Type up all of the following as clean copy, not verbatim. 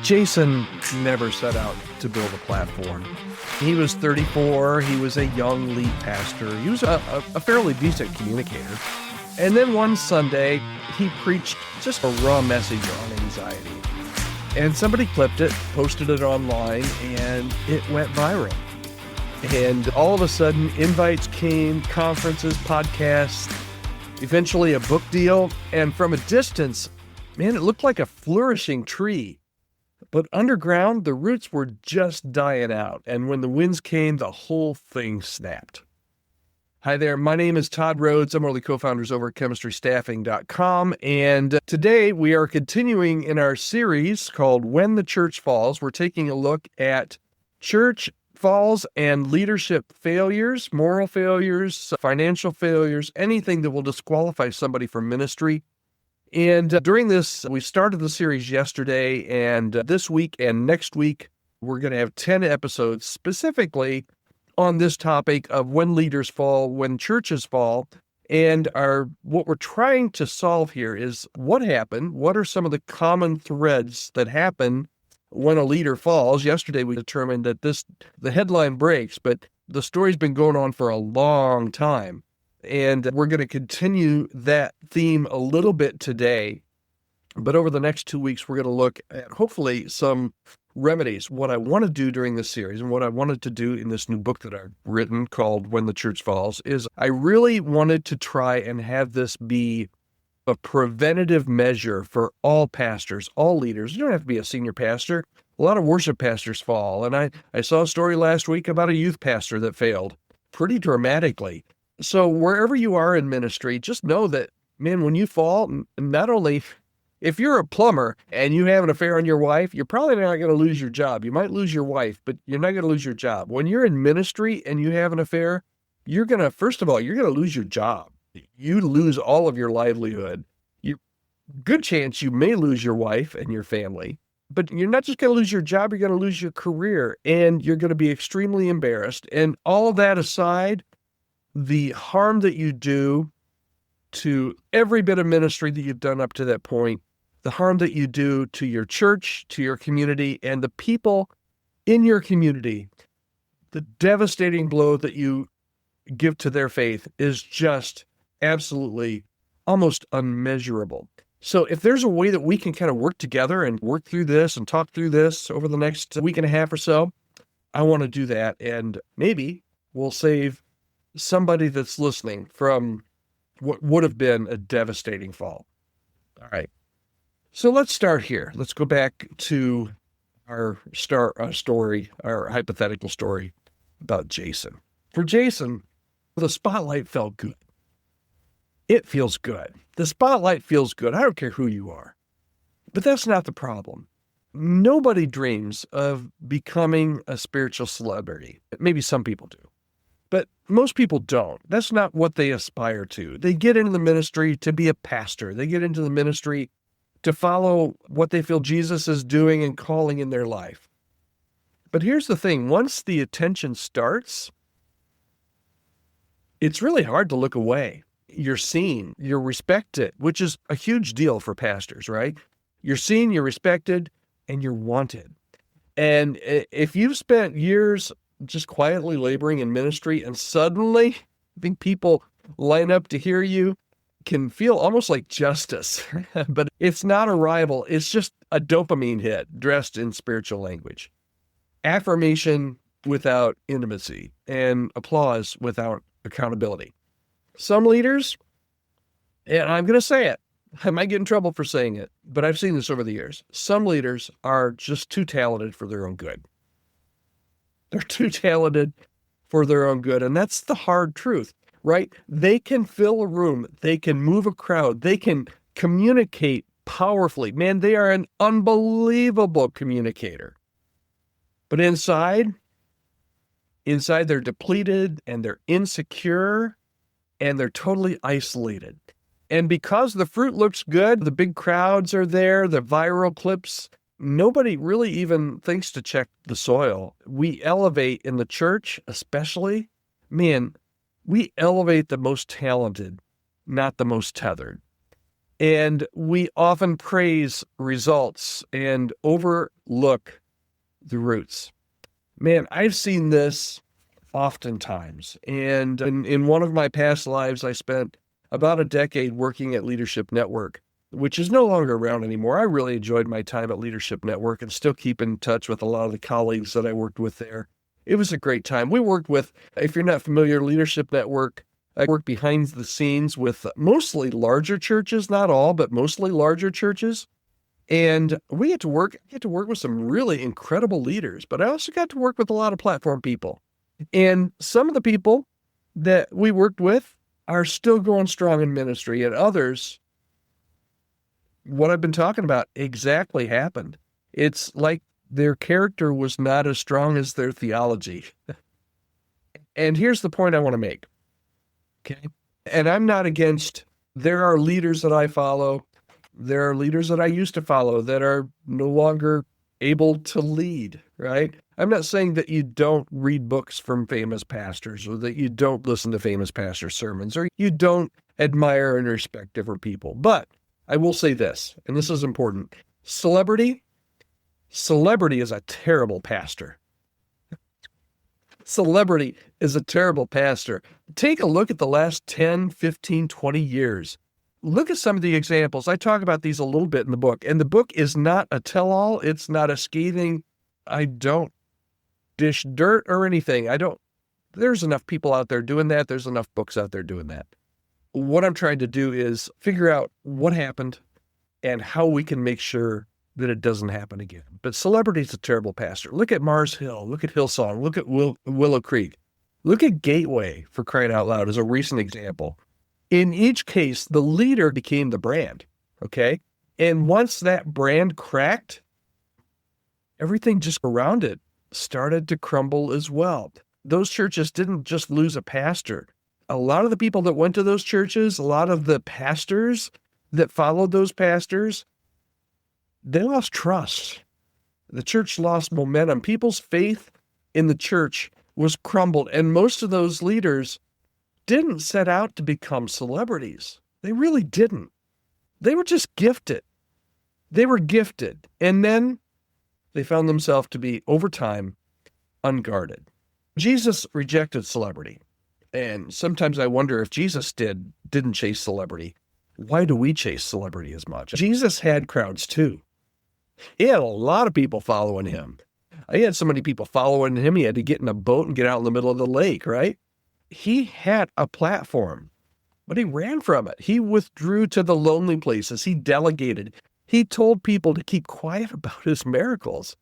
Jason never set out to build a platform. He was 34. He was a young lead pastor. He was a fairly decent communicator. And then one Sunday, he preached just a raw message on anxiety. And somebody clipped it, posted it online, and it went viral. And all of a sudden, invites came, conferences, podcasts, eventually a book deal. And from a distance, man, it looked like a flourishing tree. But underground, the roots were just dying out. And when the winds came, the whole thing snapped. Hi there, my name is Todd Rhodes. I'm one of the co-founders over at chemistrystaffing.com. And today we are continuing in our series called When the Church Falls. We're taking a look at church falls and leadership failures, moral failures, financial failures, anything that will disqualify somebody from ministry. And during this, we started the series yesterday, and this week and next week, we're going to have 10 episodes specifically on this topic of when leaders fall, when churches fall. And what we're trying to solve here is what happened, what are some of the common threads that happen when a leader falls. Yesterday, we determined that the headline breaks, but the story's been going on for a long time. And we're going to continue that theme a little bit today. But over the next 2 weeks, we're going to look at hopefully some remedies. What I want to do during this series and what I wanted to do in this new book that I've written called When the Church Falls is I really wanted to try and have this be a preventative measure for all pastors, all leaders. You don't have to be a senior pastor. A lot of worship pastors fall. And I saw a story last week about a youth pastor that failed pretty dramatically. So wherever you are in ministry, just know that, man, when you fall, not only if you're a plumber and you have an affair on your wife, you're probably not going to lose your job. You might lose your wife, but you're not going to lose your job. When you're in ministry and you have an affair, first of all, you're going to lose your job. You lose all of your livelihood. Good chance you may lose your wife and your family, but you're not just going to lose your job, you're going to lose your career, and you're going to be extremely embarrassed. And all of that aside, the harm that you do to every bit of ministry that you've done up to that point, the harm that you do to your church, to your community, and the people in your community, the devastating blow that you give to their faith is just absolutely almost unmeasurable. So if there's a way that we can kind of work together and work through this and talk through this over the next week and a half or so, I want to do that. And maybe we'll save somebody that's listening from what would have been a devastating fall. All right. So let's start here. Let's go back to our story, our hypothetical story about Jason. For Jason, the spotlight felt good. It feels good. The spotlight feels good. I don't care who you are. But that's not the problem. Nobody dreams of becoming a spiritual celebrity. Maybe some people do. But most people don't. That's not what they aspire to. They get into the ministry to be a pastor. They get into the ministry to follow what they feel Jesus is doing and calling in their life. But here's the thing. Once the attention starts, it's really hard to look away. You're seen, you're respected, which is a huge deal for pastors, right? You're seen, you're respected, and you're wanted. And if you've spent years just quietly laboring in ministry, and suddenly I think people line up to hear you, can feel almost like justice. But it's not a rival. It's just a dopamine hit dressed in spiritual language. Affirmation without intimacy and applause without accountability. Some leaders, and I'm going to say it, I might get in trouble for saying it, but I've seen this over the years. Some leaders are just too talented for their own good. They're too talented for their own good. And that's the hard truth, right? They can fill a room. They can move a crowd. They can communicate powerfully. Man, they are an unbelievable communicator. But inside they're depleted and they're insecure and they're totally isolated. And because the fruit looks good, the big crowds are there, the viral clips, nobody really even thinks to check the soil. We elevate in the church, especially, we elevate the most talented, not the most tethered. And we often praise results and overlook the roots. Man, I've seen this oftentimes. And in one of my past lives, I spent about a decade working at Leadership Network, which is no longer around anymore. I really enjoyed my time at Leadership Network and still keep in touch with a lot of the colleagues that I worked with there. It was a great time. We worked with, if you're not familiar, Leadership Network, I worked behind the scenes with mostly larger churches, not all, but mostly larger churches. And we get to work with some really incredible leaders, but I also got to work with a lot of platform people. And some of the people that we worked with are still going strong in ministry, and others, what I've been talking about exactly happened. It's like their character was not as strong as their theology. And here's the point I want to make. Okay. And I'm not against, there are leaders that I follow. There are leaders that I used to follow that are no longer able to lead, right? I'm not saying that you don't read books from famous pastors or that you don't listen to famous pastor sermons or you don't admire and respect different people. But I will say this, and this is important. Celebrity is a terrible pastor. Celebrity is a terrible pastor. Take a look at the last 10, 15, 20 years. Look at some of the examples. I talk about these a little bit in the book, and the book is not a tell-all. It's not a scathing, I don't dish dirt or anything. There's enough people out there doing that. There's enough books out there doing that. What I'm trying to do is figure out what happened and how we can make sure that it doesn't happen again. But celebrity is a terrible pastor. Look at Mars Hill. Look at Hillsong. Look at Willow Creek. Look at Gateway, for crying out loud, as a recent example. In each case, the leader became the brand, okay? And once that brand cracked, everything just around it started to crumble as well. Those churches didn't just lose a pastor. A lot of the people that went to those churches, a lot of the pastors that followed those pastors, they lost trust. The church lost momentum. People's faith in the church was crumbled, and most of those leaders didn't set out to become celebrities. They really didn't. They were just gifted. They were gifted. And then they found themselves to be, over time, unguarded. Jesus rejected celebrity. And sometimes I wonder if Jesus didn't chase celebrity, why do we chase celebrity as much? Jesus had crowds too. He had a lot of people following him. He had so many people following him, he had to get in a boat and get out in the middle of the lake, right? He had a platform, but he ran from it. He withdrew to the lonely places. He delegated. He told people to keep quiet about his miracles,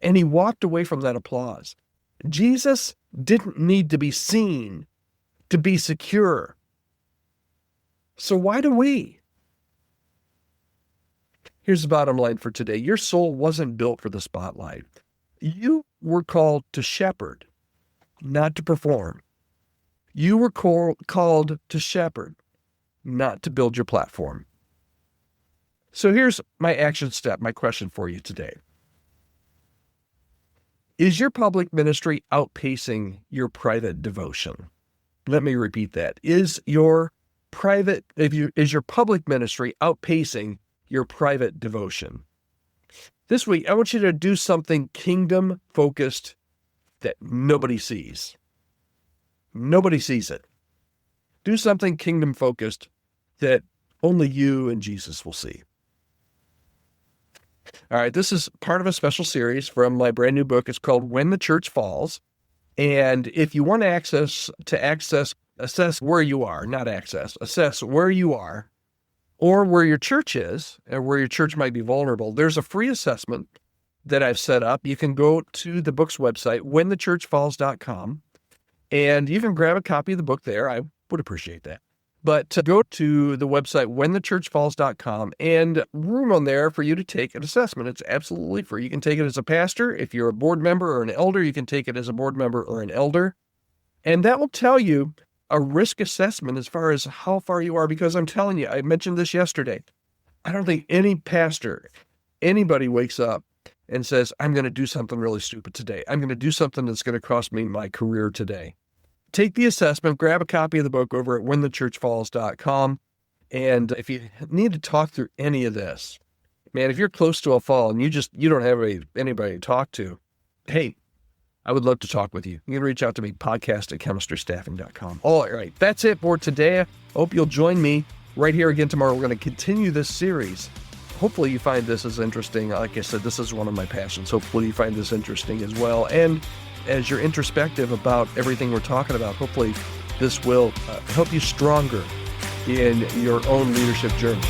and he walked away from that applause. Jesus didn't need to be seen to be secure. So why do we? Here's the bottom line for today. Your soul wasn't built for the spotlight. You were called to shepherd, not to perform. You were called to shepherd, not to build your platform. So here's my action step, my question for you today. Is your public ministry outpacing your private devotion? Let me repeat that. Is your public ministry outpacing your private devotion? This week, I want you to do something kingdom-focused that nobody sees. Nobody sees it. Do something kingdom-focused that only you and Jesus will see. All right, this is part of a special series from my brand new book. It's called When the Church Falls. And if you want assess where you are, assess where you are, or where your church is, or where your church might be vulnerable, there's a free assessment that I've set up. You can go to the book's website, whenthechurchfalls.com, and you can grab a copy of the book there. I would appreciate that. But go to the website, whenthechurchfalls.com, and room on there for you to take an assessment. It's absolutely free. You can take it as a pastor. If you're a board member or an elder, you can take it as a board member or an elder. And that will tell you a risk assessment as far as how far you are, because I'm telling you, I mentioned this yesterday. I don't think any pastor, anybody wakes up and says, I'm going to do something really stupid today. I'm going to do something that's going to cost me my career today. Take the assessment, grab a copy of the book over at whenthechurchfalls.com. And if you need to talk through any of this, man, if you're close to a fall and you don't have anybody to talk to, hey, I would love to talk with you. You can reach out to me, podcast@chemistrystaffing.com. All right, that's it for today. I hope you'll join me right here again tomorrow. We're going to continue this series. Hopefully you find this as interesting. Like I said, this is one of my passions. Hopefully you find this interesting as well. And as you're introspective about everything we're talking about, hopefully this will help you stronger in your own leadership journey.